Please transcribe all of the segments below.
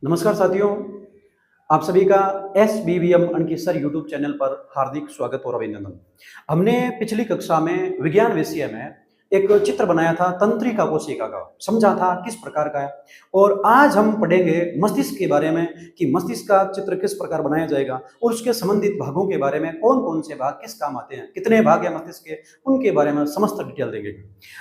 नमस्कार साथियों, आप सभी का SBVM अणकी सर यूट्यूब चैनल पर हार्दिक स्वागत और अभिनंदन। हमने पिछली कक्षा में विज्ञान विषय में एक चित्र बनाया था तंत्रिका कोशिका का, समझा था किस प्रकार का है। और आज हम पढ़ेंगे मस्तिष्क के बारे में कि मस्तिष्क का चित्र किस प्रकार बनाया जाएगा और उसके संबंधित भागों के बारे में, कौन कौन से भाग किस काम आते हैं, कितने भाग है मस्तिष्क के, उनके बारे में समस्त डिटेल देंगे।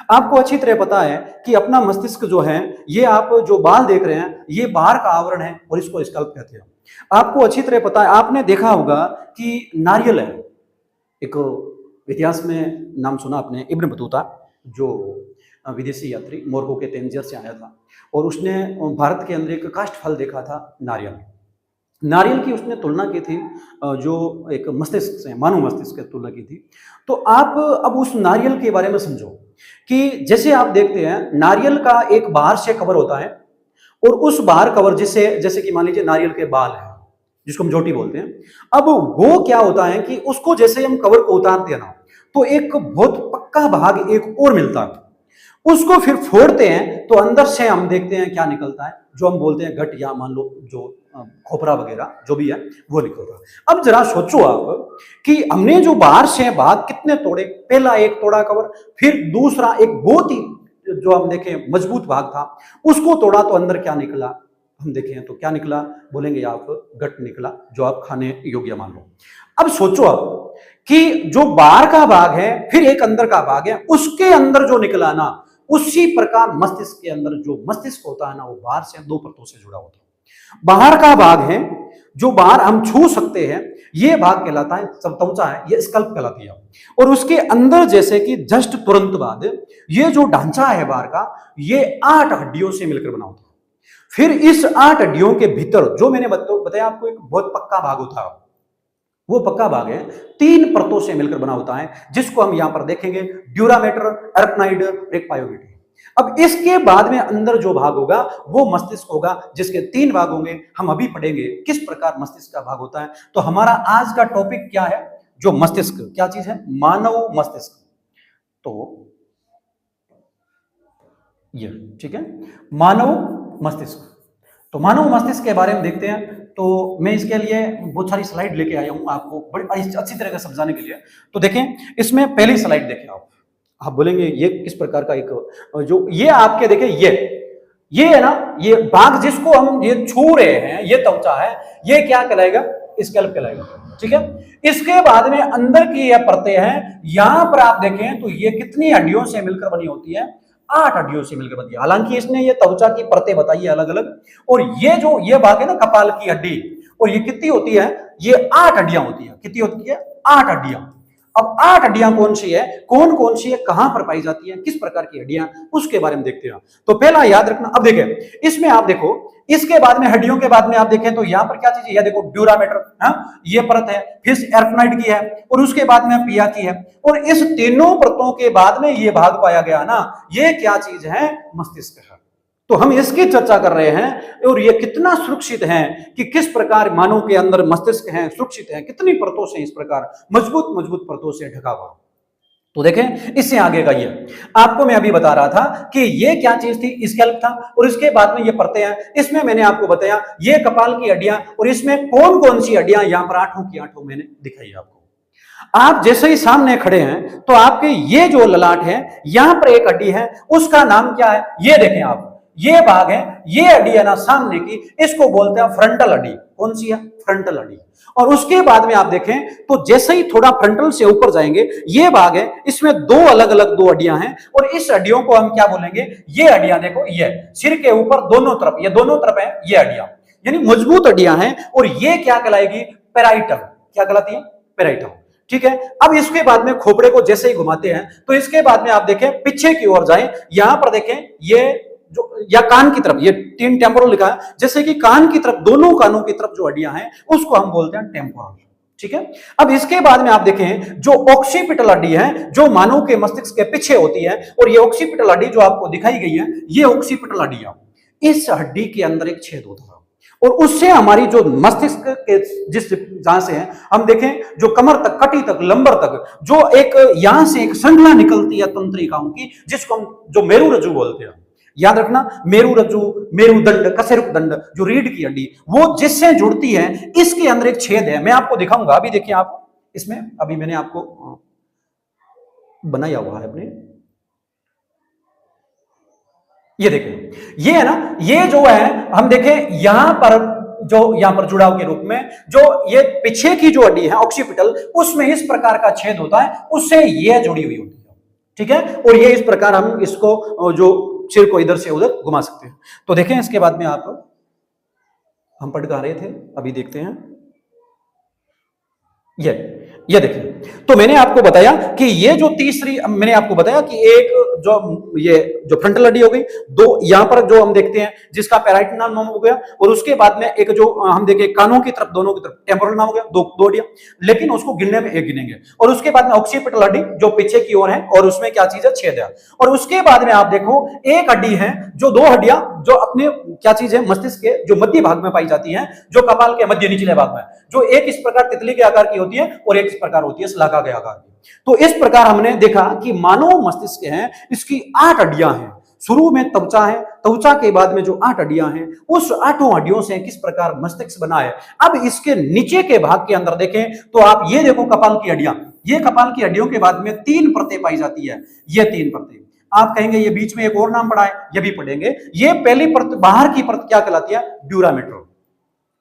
आपको अच्छी तरह पता है कि अपना मस्तिष्क जो है, ये आप जो बाल देख रहे हैं, ये बाहर का आवरण है और इसको स्कल्प कहते हैं। आपको अच्छी तरह पता है, आपने देखा होगा कि नारियल है, एक इतिहास में नाम सुना आपने, इब्न बतूता, जो विदेशी यात्री मोरक्को के तेंजियर से आया था और उसने भारत के अंदर एक काष्ठ फल देखा था, नारियल। नारियल की उसने तुलना की थी जो एक मस्तिष्क से, मानव मस्तिष्क की तुलना की थी। तो आप अब उस नारियल के बारे में समझो कि जैसे आप देखते हैं नारियल का एक बाहर से कवर होता है और उस बाहर कवर जैसे कि मान लीजिए नारियल के बाल है जिसको हम जोटी बोलते हैं। अब वो क्या होता है कि उसको जैसे हम कवर को उतारते हैं ना, तो एक बहुत पक्का भाग एक और मिलता है। उसको फिर फोड़ते हैं तो अंदर से हम देखते हैं क्या निकलता है, जो हम बोलते हैं घट, या मान लो जो खोपरा वगैरह जो भी है वो निकलता है। अब जरा सोचो आप कि हमने जो बाहर से भाग कितने तोड़े, पहला एक तोड़ा कवर, फिर दूसरा एक बहुत ही जो हम देखें मजबूत भाग था उसको तोड़ा तो अंदर क्या निकला, हम देखें तो क्या निकला, बोलेंगे आप गट निकला, जो आप खाने योग्य मान लो। अब सोचो आप कि जो बाहर का भाग है फिर एक अंदर का भाग है, उसके अंदर जो निकला ना, उसी प्रकार मस्तिष्क के अंदर जो मस्तिष्क होता है ना, वो बाहर से दो परतों से जुड़ा होता है। बाहर का भाग है जो बाहर हम छू सकते हैं, ये भाग कहलाता है, त्वचा है, ये स्कल्प कहलाती है। और उसके अंदर जैसे कि जस्ट तुरंत बाद ये जो ढांचा है बाहर का, ये 8 हड्डियों से मिलकर बना होता है। फिर इस 8 हड्डियों के भीतर जो मैंने बताया आपको, एक बहुत पक्का भाग होता है। वो पक्का भाग है 3 परतों से मिलकर बना होता है, जिसको हम यहां पर देखेंगे, ड्यूरामेटर, अरकनाइड, एक पायोगिटी। अब इसके बाद में अंदर जो भाग होगा वो मस्तिष्क होगा, जिसके 3 भाग होंगे। हम अभी पढ़ेंगे किस प्रकार मस्तिष्क का भाग होता है। तो हमारा आज का टॉपिक क्या है, जो मस्तिष्क क्या चीज है, मानव मस्तिष्क। तो ये ठीक है, मानव मस्तिष्क। तो मानव मस्तिष्क के बारे में देखते हैं। तो मैं इसके लिए बहुत सारी स्लाइड लेके आया हूं आपको बड़ी अच्छी तरह से समझाने के लिए। तो देखें, इसमें पहली स्लाइड देखें आप बोलेंगे ये किस प्रकार का एक जो ये आपके देखें, ये है ना, ये भाग जिसको हम ये छू रहे हैं, ये त्वचा है, ये क्या कहलाएगा, स्कैल्प कहलाएगा। ठीक है, इसके बाद में अंदर की ये परतें हैं, यहां पर आप देखें तो ये कितनी हड्डियों से मिलकर बनी होती है, 8 हड्डियों से मिलकर बनती है। हालांकि इसने ये त्वचा की परतें बताई है अलग अलग। और ये जो ये भाग है ना, कपाल की हड्डी, और ये कितनी होती है, ये 8 हड्डियां होती है। कितनी होती है, 8 हड्डियां। अब 8 हड्डियां कौन सी है, कौन कौन सी है, कहां पर पाई जाती है, किस प्रकार की हड्डियां, उसके बारे में देखते हैं। तो पहला याद रखना। अब देखें, इसमें आप देखो, इसके बाद में हड्डियों के बाद में आप देखें तो यहां पर क्या चीज है, देखो ड्यूरामेटर, हाँ ये परत है, फिर एर्फनाइड की है, और उसके बाद में पिया की है। और इस तीनों परतों के बाद में ये भाग पाया गया ना, ये क्या चीज है, मस्तिष्क है। तो हम इसकी चर्चा कर रहे हैं और ये कितना सुरक्षित है कि किस प्रकार मानव के अंदर मस्तिष्क है, सुरक्षित है, कितनी परतों से इस प्रकार मजबूत मजबूत परतों से ढका हुआ। तो देखें, इससे आगे का ये आपको मैं अभी बता रहा था कि ये क्या चीज थी, स्कैल्प था, और इसके बाद में ये परतें हैं। इसमें मैंने आपको बताया ये कपाल की हड्डियां, और इसमें कौन कौन सी हड्डियां, यहां पर 8 की 8 मैंने दिखाई आपको। आप जैसे ही सामने खड़े हैं तो आपके ये जो ललाट है, यहां पर एक हड्डी है, उसका नाम क्या है, ये देखें आप, ये भाग है, ये हड्डी है ना सामने की, इसको बोलते हैं फ्रंटल हड्डी। कौन सी है, फ्रंटल हड्डी। और उसके बाद में आप देखें तो जैसे ही थोड़ा फ्रंटल से ऊपर जाएंगे, ये भाग है, इसमें 2 अलग अलग 2 हड्डियां हैं, और इस हड्डियों को हम क्या बोलेंगे, ये हड्डियां देखो, ये सिर के ऊपर दोनों तरफ, ये दोनों तरफ है ये हड्डियां, यानी मजबूत हड्डियां हैं। और ये क्या कहलाएगी, पेराइटल। क्या कहलाती है, पेराइटल। ठीक है, अब इसके बाद में खोपड़े को जैसे ही घुमाते हैं तो इसके बाद में आप देखें पीछे की ओर जाएं, यहां पर देखें ये जो, या कान की तरफ, ये 3 टेम्पोरल लिखा है, जैसे कि कान की तरफ, दोनों कानों की तरफ जो हड्डियां हैं उसको हम बोलते हैं टेम्पोरल। ठीक है, अब इसके बाद में आप देखें जो ऑक्सीपिटल हड्डी है, जो मानव के मस्तिष्क के पीछे होती है, और ये ऑक्सीपिटल हड्डी जो आपको दिखाई गई है, ये ऑक्सीपिटल हड्डियां, इस हड्डी के अंदर एक छेद होता है, और उससे हमारी जो मस्तिष्क के जिस जहां से है, हम देखें जो कमर तक, कटी तक, लंबर तक, जो एक यहां से एक श्रृंखला निकलती है तंत्रिकाओं की, जिसको हम जो मेरुरज्जु बोलते हैं, याद रखना, मेरुरज्जु, मेरुदंड, कशेरुकदंड, जो रीढ़ की हड्डी, वो जिससे जुड़ती है, इसके अंदर एक छेद है, मैं आपको दिखाऊंगा। अभी देखिए आप इसमें, अभी मैंने आपको बनाया हुआ है अपने, ये देखें, ये है ना, ये जो है हम देखें यहां पर, जो यहां पर जुड़ाव के रूप में जो ये पीछे की जो हड्डी है ऑक्सीपिटल, उसमें इस प्रकार का छेद होता है, उससे ये जुड़ी हुई होती है, ठीक है। और ये इस प्रकार हम इसको जो सिर को इधर से उधर घुमा सकते हैं। तो देखें इसके बाद में आप, हम पढ़ रहे थे, अभी देखते हैं, ये देखिए, तो मैंने आपको बताया कि ये जो तीसरी, मैंने आपको बताया कि एक जो ये जो फ्रंटल हड्डी हो गई, दो यहां पर जो हम देखते हैं जिसका पैराइटल नाम हो गया, और उसके बाद में एक जो हम देखें कानों की तरफ, दोनों की तरफ टेम्पोरल नाम हो गया, दो हड्डियां, लेकिन उसको गिनने में एक गिनेंगे। और उसके बाद में ऑक्सीपिटल हड्डी जो पीछे की ओर है, और उसमें क्या चीज है, छेद है। और उसके बाद में आप देखो एक हड्डी है, जो दो हड्डियां जो अपने क्या चीज है, मस्तिष्क के जो मध्य भाग में पाई जाती है, जो कपाल के मध्य निचले भाग में, जो एक इस प्रकार तितली के आकार की होती है और एक इस प्रकार होती है शलाका के आकार की। तो इस प्रकार हमने देखा कि मानव मस्तिष्क है, इसकी 8 हड्डियां हैं। शुरू में त्वचा है, त्वचा के बाद में जो 8 हड्डियां हैं, उस 8 हड्डियों से किस प्रकार मस्तिष्क बना है। अब इसके नीचे के भाग के अंदर देखें तो आप ये देखो कपाल की हड्डियां, ये कपाल की हड्डियों के बाद में 3 परतें पाई जाती है, ये 3 परतें। आप कहेंगे ये बीच में एक और नाम पड़ा है, ये भी पढ़ेंगे। ये पहली परत, बाहर की परत क्या कहलाती है, ड्यूरामेटर।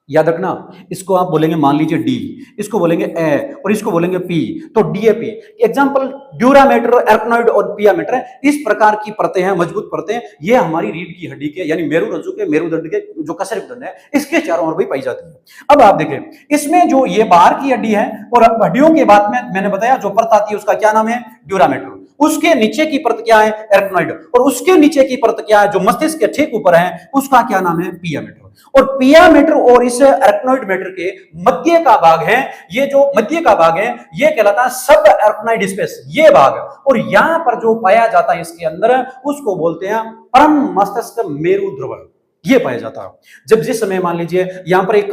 याद रखना, इसको आप बोलेंगे, मान लीजिए डी, इसको बोलेंगे ए, और इसको बोलेंगे पी, तो डीएपी। एग्जांपल ड्यूरामेटर, एर्कनॉइड और पियामेटर, इस प्रकार की परतें हैं, मजबूत परतें, ये हमारी रीढ़ की हड्डी के यानी मेरुरज्जु के, मेरुदंड के जो कशेरुकदंड है, इसके चारों ओर भी पाई जाती है। अब आप देखें, इसमें जो ये बाहर की हड्डी है, और हड्डियों के बाद में मैंने बताया जो परत आती है उसका क्या नाम है, ड्यूरामेटर। उसके नीचे की परत क्या है, एर्कनॉइड, और उसके नीचे की परत क्या है, जो मस्तिष्क के ठीक ऊपर है, उसका क्या नाम है, पियामेटर। और पियामेटर और इस एर्कनॉइड मैटर के मध्य का भाग है, ये जो मध्य का भाग है, ये कहलाता है सब एर्कनॉइड स्पेस, ये भाग। और यहां पर जो पाया जाता है इसके अंदर, उसको बोलते हैं परम मस्तिष्क मेरुध्रुव, ये पाया जाता है। जब जिस समय मान लीजिए यहां पर एक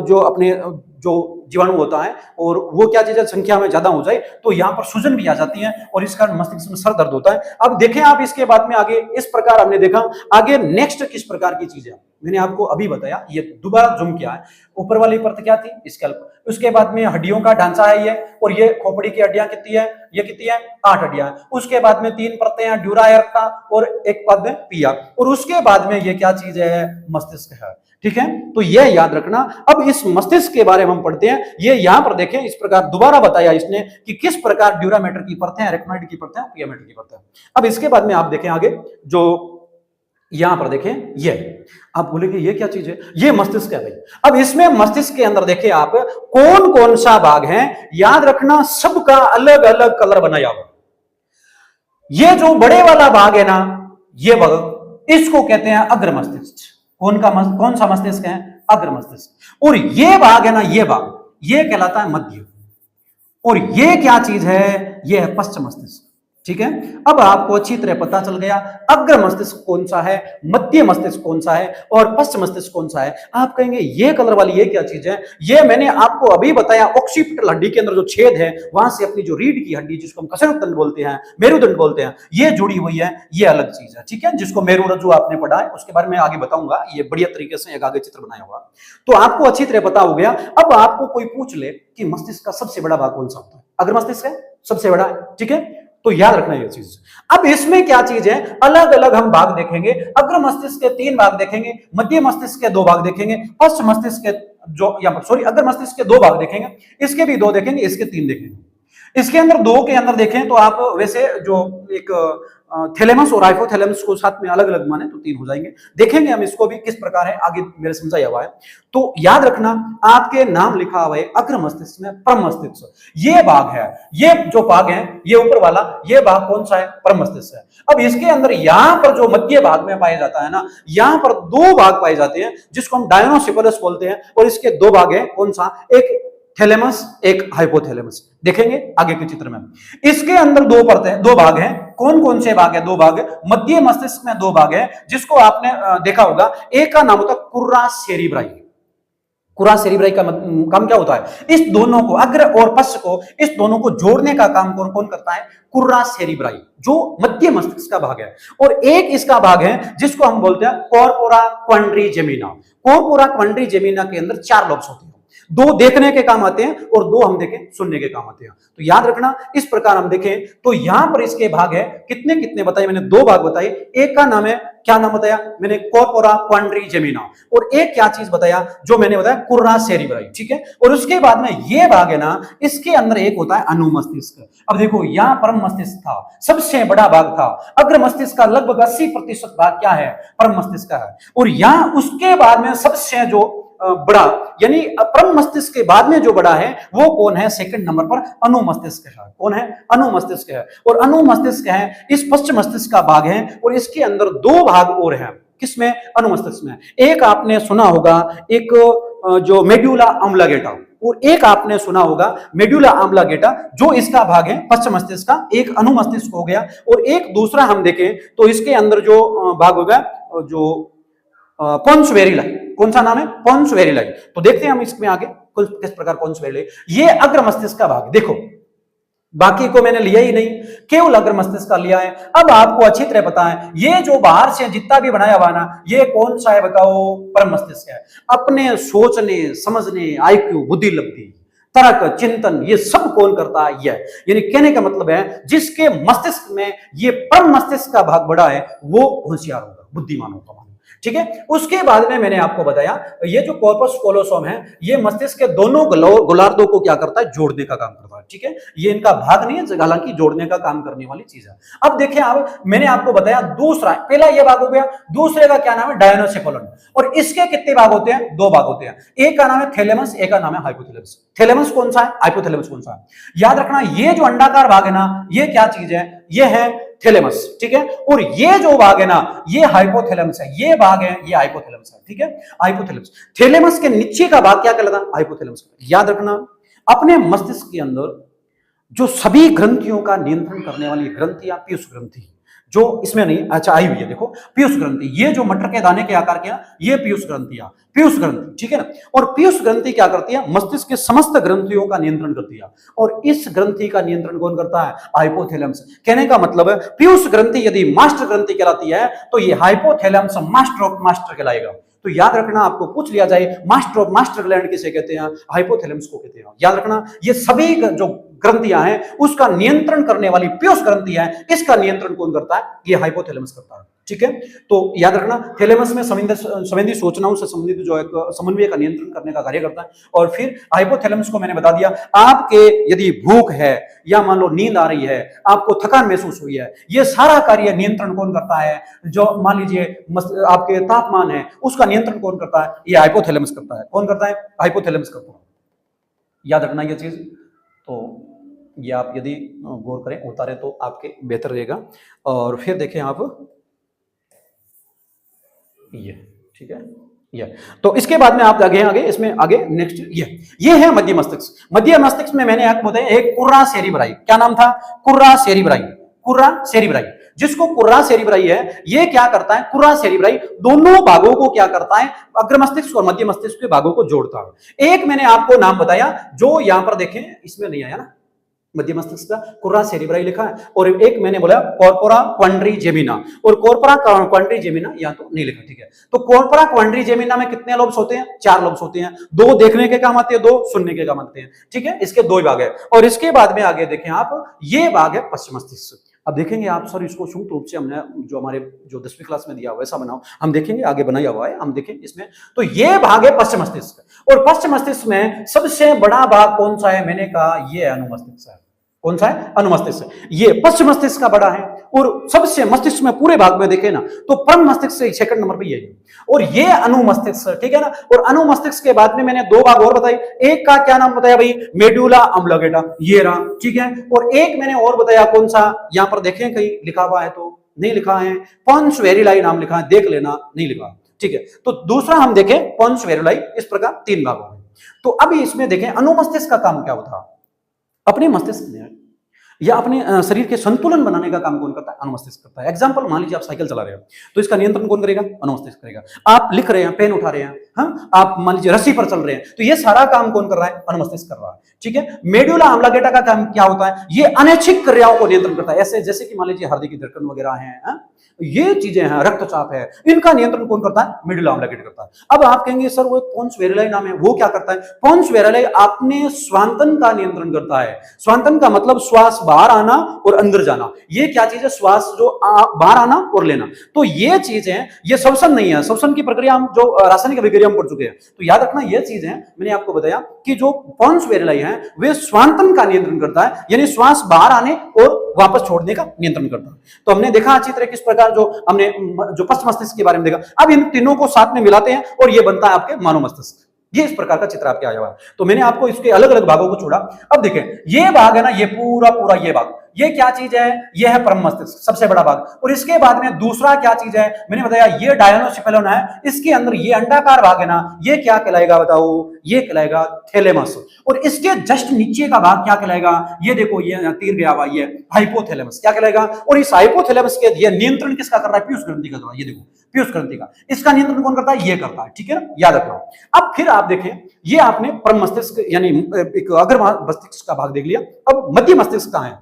जो अपने जो जीवाणु होता है, और वो क्या चीज है, संख्या में ज्यादा हो जाए तो यहां पर सूजन भी आ जाती है, और इस कारण मस्तिष्क में सर दर्द होता है। अब देखें आप इसके बाद में आगे, इस प्रकार हमने देखा। आगे नेक्स्ट किस प्रकार की चीज है, मैंने आपको अभी बताया। ये दोबारा जूम किया है, ऊपर वाली परत क्या थी, स्कैल्प। उसके बाद में हड्डियों का ढांचा है ये, और ये खोपड़ी की हड्डियां कितनी है, ये कितनी है, 8 हड्डियां। उसके बाद में 3 परतें हैं, ड्यूरा, एर्का, और एक पद में पिया, और उसके बाद में ये क्या चीज है, मस्तिष्क है, ठीक है। तो ये याद रखना। अब इस मस्तिष्क के बारे में हम पढ़ते हैं। ये यहां पर देखें, इस प्रकार दोबारा बताया इसने कि किस प्रकार ड्यूरामेटर की परतें, एर्कनॉइड की परतें, पियामेटर की परतें। अब इसके बाद में आप देखें आगे, जो यहां पर देखें, ये आप बोलेंगे ये क्या चीज है, ये मस्तिष्क है भाई। अब इसमें मस्तिष्क के अंदर देखें आप, कौन कौन सा भाग है, याद रखना, सबका अलग अलग कलर बनाया हुआ। ये जो बड़े वाला भाग है ना, ये भाग, इसको कहते हैं अग्र मस्तिष्क। कौन सा मस्तिष्क है, अग्र मस्तिष्क। और ये भाग है ना, ये भाग, ये कहलाता है मध्य। और ये क्या चीज है, ये है पश्च मस्तिष्क, ठीक है। अब आपको अच्छी तरह पता चल गया अग्र मस्तिष्क कौन सा है, मध्य मस्तिष्क कौन सा है, और पश्च मस्तिष्क कौन सा है। आप कहेंगे ये कलर वाली ये क्या चीज है, ये मैंने आपको अभी बताया। ऑक्सीपिटल हड्डी के अंदर जो छेद है, वहां से अपनी जो रीढ़ की हड्डी, जिसको हम कशेरुकदंड बोलते हैं, मेरुदंड बोलते हैं, ये जुड़ी हुई है, ये अलग चीज है, ठीक है। जिसको मेरुरज्जु आपने पढ़ा है, उसके बारे में आगे बताऊंगा, ये बढ़िया तरीके से एक आगे चित्र बनाया हुआ, तो आपको अच्छी तरह पता हो गया। अब आपको कोई पूछ ले कि मस्तिष्क का सबसे बड़ा भाग कौन सा होता है, अग्र मस्तिष्क है, सबसे बड़ा है, ठीक है। तो याद रखना ये चीज। अब इसमें क्या चीज है, अलग अलग हम भाग देखेंगे। अग्र मस्तिष्क के 3 भाग देखेंगे, मध्य मस्तिष्क के 2 भाग देखेंगे, पश्च मस्तिष्क के जो या सॉरी अग्र मस्तिष्क के 2 भाग देखेंगे, इसके भी 2 देखेंगे, इसके 3 देखेंगे। इसके अंदर 2 के अंदर देखें तो आप वैसे जो एक थैलेमस और हाइपोथैलेमस को साथ में अलग अलग माने तो 3 हो जाएंगे। देखेंगे हम इसको भी किस प्रकार है, आगे मेरे समझाया हुआ है। तो याद रखना, आपके नाम लिखा हुआ है अग्र मस्तिष्क में परम मस्तिष्क, ये भाग है। ये जो भाग है, ये ऊपर वाला, ये भाग कौन सा है, परम मस्तिष्क है। अब इसके अंदर यहां पर जो मध्य भाग में पाया जाता है ना, यहां पर 2 भाग पाए जाते हैं, जिसको हम डायनोसिफेलस बोलते हैं, और इसके 2 भाग है, कौन सा, एक थैलेमस, एक हाइपोथैलेमस। देखेंगे आगे के चित्र में। इसके अंदर 2 परतें, 2 भाग हैं। कौन कौन से भाग है, 2 भाग। मध्य मस्तिष्क में 2 भाग है, जिसको आपने देखा होगा। एक का नाम होता है कुर्रा सेरिब्राई, कुर्रा सेरिब्राई का काम क्या होता है? इस दोनों को, अग्र और पश्च को, इस दोनों को जोड़ने का काम कौन कौन करता है? कुर्रा सेरिब्राई, जो मध्य मस्तिष्क का भाग है। और एक इसका भाग है जिसको हम बोलते हैं कॉर्पोरा क्वाड्रिजेमिना। कॉर्पोरा क्वाड्रिजेमिना के अंदर 4 लोब्स होते हैं, 2 देखने के काम आते हैं और 2 हम देखें सुनने के काम आते हैं। तो याद रखना, इस प्रकार हम देखें तो यहां पर इसके भाग है, कितने कितने बताए मैंने? 2 भाग बताए। एक का नाम है, क्या नाम बताया मैंने? Corpora quadrigemina. और एक क्या चीज बताया जो मैंने बताया? कुर्रा सेरिब्राई, ठीक है। और उसके बाद में ये भाग है ना, इसके अंदर एक होता है अनुमस्तिष्क। अब देखो, यहां परम मस्तिष्क था, सबसे बड़ा भाग था। अग्र मस्तिष्क का लगभग 80% भाग क्या है? परम मस्तिष्क का है। और यहां उसके बाद में सबसे जो बड़ा, यानी परम मस्तिष्क के बाद में जो बड़ा है वो कौन है? सेकंड नंबर पर अनुमस्तिष्क है। कौन है? अनुमस्तिष्क है। और अनुमस्तिष्क है, इस पश्च मस्तिष्क का भाग है। और इसके अंदर 2 भाग और हैं। किसमें? अनुमस्तिष्क में। एक आपने सुना होगा, एक जो मेडुला ऑब्लिंगेटा, और एक आपने सुना होगा मेडुला ऑब्लिंगेटा, जो इसका भाग है पश्च मस्तिष्क का। एक अनुमस्तिष्क हो गया। और एक दूसरा हम देखें तो इसके अंदर जो भाग होगा, जो पोन्स वेरिलाई, कौन सा नाम है? पोन्स वेरिलाई। तो देखते हैं हम इसमें आगे किस प्रकार पोन्स वेरिलाई, ये अग्र मस्तिष्क का भाग। देखो, बाकी को मैंने लिया ही नहीं, केवल अग्र मस्तिष्क का लिया है। अब आपको अच्छी तरह पता है, ये जो बाहर से जितना भी बनाया हुआ ना, ये कौन सा है बताओ? परम मस्तिष्क है। अपने सोचने, समझने, आईक्यू, बुद्धि लब्धि, तर्क, चिंतन, ये सब कौन करता है? यह। यानी कहने का मतलब है, जिसके मस्तिष्क में ये परम मस्तिष्क का भाग बड़ा है वो होशियार होगा, बुद्धिमान होगा, ठीक है। उसके बाद में मैंने आपको बताया, ये जो कॉर्पस कोलोसोम है, ये मस्तिष्क के दोनों गोलार्धों को क्या करता है? जोड़ने का काम करता है, ठीक है। ये इनका भाग नहीं है, हालांकि जोड़ने का काम करने वाली चीज है। अब देखें, अब मैंने आपको बताया दूसरा, पहला ये भाग हो गया, दूसरे का क्या नाम है? डायनोसेफेलन। और इसके कितने भाग होते हैं? 2 भाग होते हैं। एक का नाम है थैलेमस, एक का नाम है हाइपोथैलेमस। थैलेमस कौन सा है? हाइपोथैलेमस कौन सा है? याद रखना, ये जो अंडाकार भाग है ना, ये क्या चीज है? ये है थैलेमस, ठीक है। और ये जो भाग है ना, ये हाइपोथैलेमस है। ये भाग है, ये हाइपोथैलेमस है, ठीक है। हाइपोथैलेमस, थैलेमस के नीचे का भाग क्या कहलाता है? हाइपोथैलेमस। याद रखना, अपने मस्तिष्क के अंदर जो सभी ग्रंथियों का नियंत्रण करने वाली ग्रंथियां, पीयूष ग्रंथि, जो इसमें नहीं, अच्छा आई हुई है, देखो पीयूष ग्रंथि, ये जो मटर के दाने के आकार के हैं, ये पीयूष ग्रंथियां, पीयूष ग्रंथि, ठीक है ना। और पीयूष ग्रंथि क्या करती है? मस्तिष्क के समस्त ग्रंथियों का नियंत्रण करती है। और इस ग्रंथि का नियंत्रण कौन करता है? हाइपोथैलेमस। कहने का मतलब है, पीयूष ग्रंथि यदि मास्टर ग्रंथि कहलाती है तो ये हाइपोथैलेमस मास्टर ऑफ मास्टर कहलाएगा। तो याद रखना, आपको पूछ लिया जाए मास्टर ऑफ मास्टर ग्लैंड किसे कहते हैं? हाइपोथैलेमस को कहते हैं। याद रखना, ये सभी जो ग्रंथियां हैं उसका नियंत्रण करने वाली पीयूष ग्रंथि है, इसका नियंत्रण कौन करता है? ये हाइपोथैलेमस करता है, ठीक है। तो याद रखना, थैलेमस में संवेदी सूचनाओं से संबंधित जो एक समन्वय का नियंत्रण करने का कार्य करता है। और फिर हाइपोथैलेमस को मैंने बता दिया, आपके यदि भूख है या मान लो नींद आ रही है, आपको थकान महसूस हुई है, ये सारा कार्य नियंत्रण कौन करता है? जो मान लीजिए आपके तापमान है, उसका नियंत्रण कौन करता है? ये हाइपोथैलेमस करता है। कौन करता है? हाइपोथैलेमस करता है। याद रखना ये चीज। तो ये आप यदि गौर करें, उतारें तो आपके बेहतर रहेगा। और फिर देखें आप ये, ठीक है, ये। तो इसके बाद में आप आगे इसमें आगे नेक्स्ट ये है मध्य मस्तिष्क। मध्य मस्तिष्क में मैंने आपको बताया एक कुर्रा सेरिब्राई, क्या नाम था? कुर्रा सेरिब्राई, कुर्रा सेरिब्राई। जिसको कुर्रा सेरिब्राई है, ये क्या करता है? कुर्रा सेरिब्राई दोनों भागों को क्या करता है? अग्र मस्तिष्क और मध्य मस्तिष्क के भागों को जोड़ता है। एक मैंने आपको नाम बताया, जो यहां पर देखें, इसमें नहीं आया ना, मध्य मस्तिष्क का कुर्रा सेरिब्राई लिखा है। और एक मैंने बोला कॉर्पोरा क्वाड्रिजेमिना, और कॉर्पोरा क्वाड्रिजेमिना या तो नहीं लिखा, ठीक है। तो कॉर्पोरा क्वाड्रिजेमिना में कितने लोब्स होते हैं? 4 लोब्स होते हैं। 2 देखने के काम आते हैं, 2 सुनने के काम आते हैं, ठीक है। इसके 2 भाग है। और इसके बाद में आगे देखें आप, ये भाग है पश्च मस्तिष्क। अब देखेंगे आप, सर इसको सूट रूप से हमने जो हमारे जो 10वीं क्लास में दिया हुआ वैसा बनाओ, हम देखेंगे आगे बनाया हुआ है, हम देखें इसमें। तो ये भाग है पश्च मस्तिष्क। और पश्च मस्तिष्क में सबसे बड़ा भाग कौन सा है? मैंने कहा ये अनुमस्तिष्क है। कौन सा है? अनुमस्तिष्क। ये पश्च मस्तिष्क का बड़ा है। और सबसे मस्तिष्क में पूरे भाग में देखे ना तो परम मस्तिष्क से सेकंड नंबर पे ये है। और ये अनुमस्तिष्क, ठीक है ना। और अनुमस्तिष्क के बाद में मैंने 2 भाग और बताई। एक का क्या नाम बताया भाई? मेडुला ऑब्लिंगेटा, ये रहा, ठीक है। और एक मैंने और बताया, कौन सा? यहां पर देखें कहीं लिखा हुआ है तो नहीं लिखा है, पोन्स वेरिलाई नाम लिखा है, देख लेना, नहीं लिखा, ठीक है। तो दूसरा हम देखें पोन्स वेरिलाई। इस प्रकार 3 भागों में। तो अभी इसमें देखें अनुमस्तिष्क का काम क्या होता है? अपने मस्तिष्क में या अपने शरीर के संतुलन बनाने का काम कौन करता है? अनुमस्तिष्क करता है। एग्जाम्पल, मान लीजिए आप साइकिल चला रहे हो, तो इसका नियंत्रण कौन करेगा? अनुमस्तिष्क करेगा। आप लिख रहे हैं, पेन उठा रहे हैं, हाँ, आप मान लीजिए रस्सी पर चल रहे हैं, तो ये सारा काम कौन कर रहा है? अनुमस्तिष्क कर रहा है। ठीक है। मेडुला ऑब्लिंगेटा का काम क्या होता है? ये अनैच्छिक क्रियाओं को नियंत्रण करता है। ऐसे जैसे कि मान लीजिए हृदय की धड़कन वगैरह है, हाँ? ये चीजें हैं, रक्तचाप है, इनका नियंत्रण कौन करता है? मेडुला ऑब्लिंगेटा करता है। अब आप कहेंगे सर वो पोन्स वेरिलाई नाम है, वो क्या करता है? पोन्स वेरिलाई अपने स्वांतन का नियंत्रण करता है। स्वांतन का मतलब श्वास बाहर आना और अंदर जाना। ये क्या चीज है? श्वास जो बाहर आना और लेना। तो ये चीजें, ये श्वसन नहीं है, श्वसन की प्रक्रिया हम जो रासायनिक अभिक्रिया हम पढ़ चुके हैं। तो याद रखना, ये चीजें मैंने आपको बताया कि जो पोन्स वेरिलाई है वे स्वांतन का नियंत्रण करता है, यानी श्वास बाहर आने और वापस छोड़ने का नियंत्रण करता है। तो हमने देखा अच्छी तरह किस प्रकार जो हमने जो पश्च मस्तिष्क के बारे में देखा। अब इन तीनों को साथ में मिलाते हैं और ये बनता है आपके मानव मस्तिष्क। ये इस प्रकार का चित्र आपके आया हुआ है। तो मैंने आपको इसके अलग अलग भागों को छोड़ा। अब देखें, ये भाग है ना, ये पूरा पूरा ये भाग, ये क्या चीज है? ये है परम मस्तिष्क, सबसे बड़ा भाग। और इसके बाद में दूसरा क्या चीज है? मैंने बताया ये डायनोसिफेलोन है। इसके अंदर ये अंडाकार भाग है ना, ये क्या कहलाएगा बताओ? ये कहलाएगा थैलेमस। और इसके जस्ट नीचे का भाग क्या कहलाएगा? ये देखो, ये तीर गया हुआ, ये हाइपोथैलेमस क्या कहलाएगा? और इस हाइपोथैलेमस के ये नियंत्रण किसका कर रहा है? पीयूष ग्रंथि का कर रहा है। ये देखो, पीयूष ग्रंथि का। इसका नियंत्रण कौन करता है? ये करता है। ठीक है ना, याद रखना। अब फिर आप देखें, ये आपने परम मस्तिष्क यानी एक अग्र मस्तिष्क का भाग देख लिया। अब मध्य मस्तिष्क कहां है?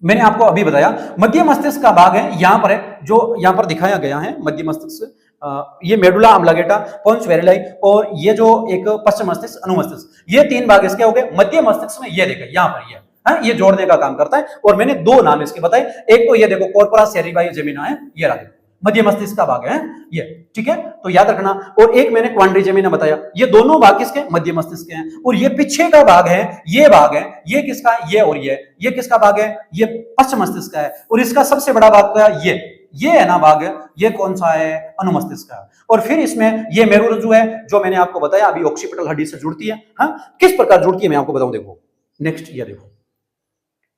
मैंने आपको अभी बताया मध्य मस्तिष्क का भाग है, यहां पर है, जो यहां पर दिखाया गया है मध्य मस्तिष्क। ये मेडुला ऑब्लिंगेटा, पोन्स वेरिलाई और ये जो एक पश्च मस्तिष्क, अनुमस्तिष्क, ये तीन भाग इसके हो गए। मध्य मस्तिष्क में ये देखिए, यहां पर ये है, ये जोड़ने का काम करता है। और मैंने दो नाम इसके बताए, एक तो ये देखो कॉर्पोरा सेरिब्राई जेमिना है, ये रहा मध्य मस्तिष्क का भाग है ये। ठीक है, तो याद रखना। और एक मैंने क्वाड्रिजेमिना बताया, ये दोनों भाग किसके? मध्य मस्तिष्क के हैं। और ये पीछे का भाग है, ये भाग है, ये किसका? ये और ये किसका भाग है? ये पश्च मस्तिष्क का है। और इसका सबसे बड़ा भाग क्या है? ये है ना भाग, ये कौन सा है? अनुमस्तिष्क का। और फिर इसमें ये मेरुरज्जु है, जो मैंने आपको बताया अभी ऑक्सीपिटल हड्डी से जुड़ती है। हाँ, किस प्रकार जुड़ती है मैं आपको बताऊं। देखो नेक्स्ट, ये देखो,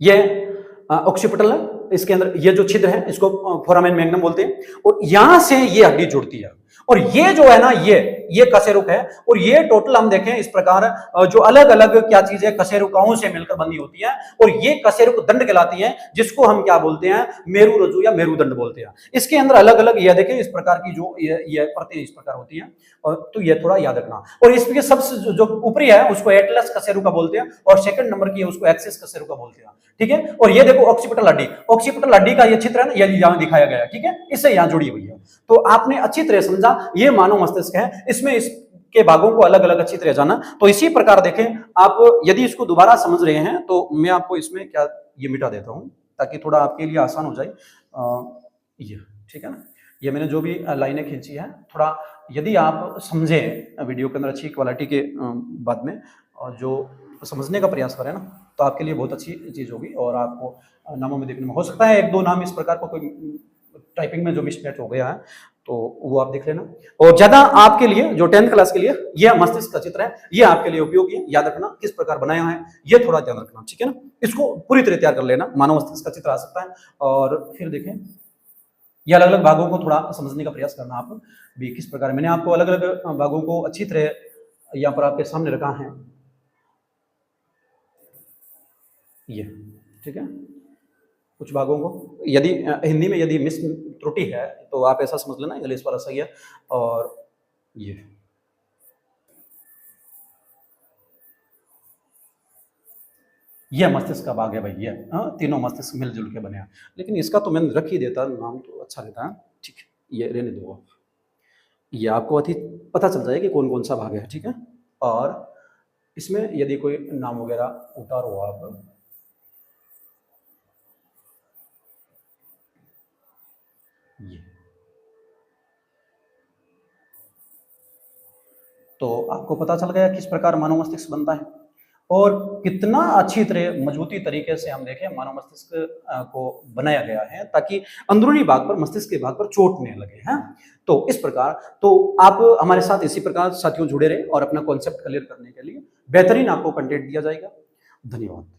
ये ऑक्सीपिटल है, इसके अंदर ये जो छिद्र है इसको फोरामेन मैग्नम बोलते हैं। और यहां से ये हड्डी जुड़ती है। और ये जो है ना, ये कशेरुक है। और ये टोटल हम देखें इस प्रकार जो अलग अलग क्या चीज है, कशेरुकाओं से मिलकर बनी होती है। और ये कशेरुक दंड कहलाती है, जिसको हम क्या बोलते हैं? मेरुरज्जु या मेरुदंड बोलते हैं। इसके अंदर अलग अलग ये देखें इस प्रकार की जो ये परतें इस प्रकार होती हैं। और तो ये थोड़ा याद रखना। और इसके सबसे जो ऊपरी है उसको एटलस कशेरुका बोलते हैं, और सेकंड नंबर की है उसको एक्सिस कशेरुका बोलते हैं। ठीक है। और ये देखो ऑक्सीपिटल हड्डी, ऑक्सीपिटल हड्डी का ये चित्र है ना, ये यहां दिखाया गया है। ठीक है, इससे यहां जुड़ी हुई है। तो आपने अच्छी तरह समझा, ये मानव मस्तिष्क है, इसमें इसके भागों को अलग अलग अच्छी तरह जाना। तो इसी प्रकार देखें आप, यदि इसको दोबारा समझ रहे हैं तो मैं आपको इसमें क्या ये मिटा देता हूं, ताकि थोड़ा आपके लिए आसान हो जाए। ये ठीक है ना, ये मैंने जो भी लाइनें खींची है, थोड़ा यदि आप समझें वीडियो के अंदर अच्छी क्वालिटी के बाद में, और जो समझने का प्रयास करें ना, तो आपके लिए बहुत अच्छी चीज होगी। और आपको नामों में देखने में हो सकता है एक दो नाम इस प्रकार का कोई टाइपिंग में जो मिसमैच हो गया है, तो वो आप देख लेना। और ज्यादा आपके लिए जो 10th क्लास के लिए यह मस्तिष्क का चित्र है, ये आपके लिए उपयोगी है। याद रखना किस प्रकार बनाया है, ये थोड़ा ध्यान रखना। ठीक है ना, इसको पूरी तरह तैयार कर लेना, मानव मस्तिष्क का चित्र आ सकता है। और फिर देखें, ये अलग अलग भागों को थोड़ा समझने का प्रयास करना आप भी किस प्रकार। मैंने आपको अलग अलग भागों को अच्छी तरह यहाँ पर आपके सामने रखा है, ये ठीक है। कुछ भागों को यदि हिंदी में यदि मिस त्रुटि है तो आप ऐसा समझ लेना, इंग्लिश वाला सही है। और ये मस्तिष्क का भाग है भाई, ये तीनों मस्तिष्क मिलजुल के बने हैं। लेकिन इसका तो मैंने रख ही देता, नाम तो अच्छा रहता है। ठीक है, ये रहने दो आप, ये आपको अति पता चल जाए कि कौन कौन सा भाग है। ठीक है, और इसमें यदि कोई नाम वगैरह उतारो आप, ये तो आपको पता चल गया किस प्रकार मानव मस्तिष्क बनता है, और कितना अच्छी तरह मजबूती तरीके से हम देखें मानव मस्तिष्क को बनाया गया है, ताकि अंदरूनी भाग पर, मस्तिष्क के भाग पर चोट नहीं लगे। हैं तो इस प्रकार, तो आप हमारे साथ इसी प्रकार साथियों जुड़े रहे और अपना कॉन्सेप्ट क्लियर करने के लिए बेहतरीन आपको कंटेंट दिया जाएगा। धन्यवाद।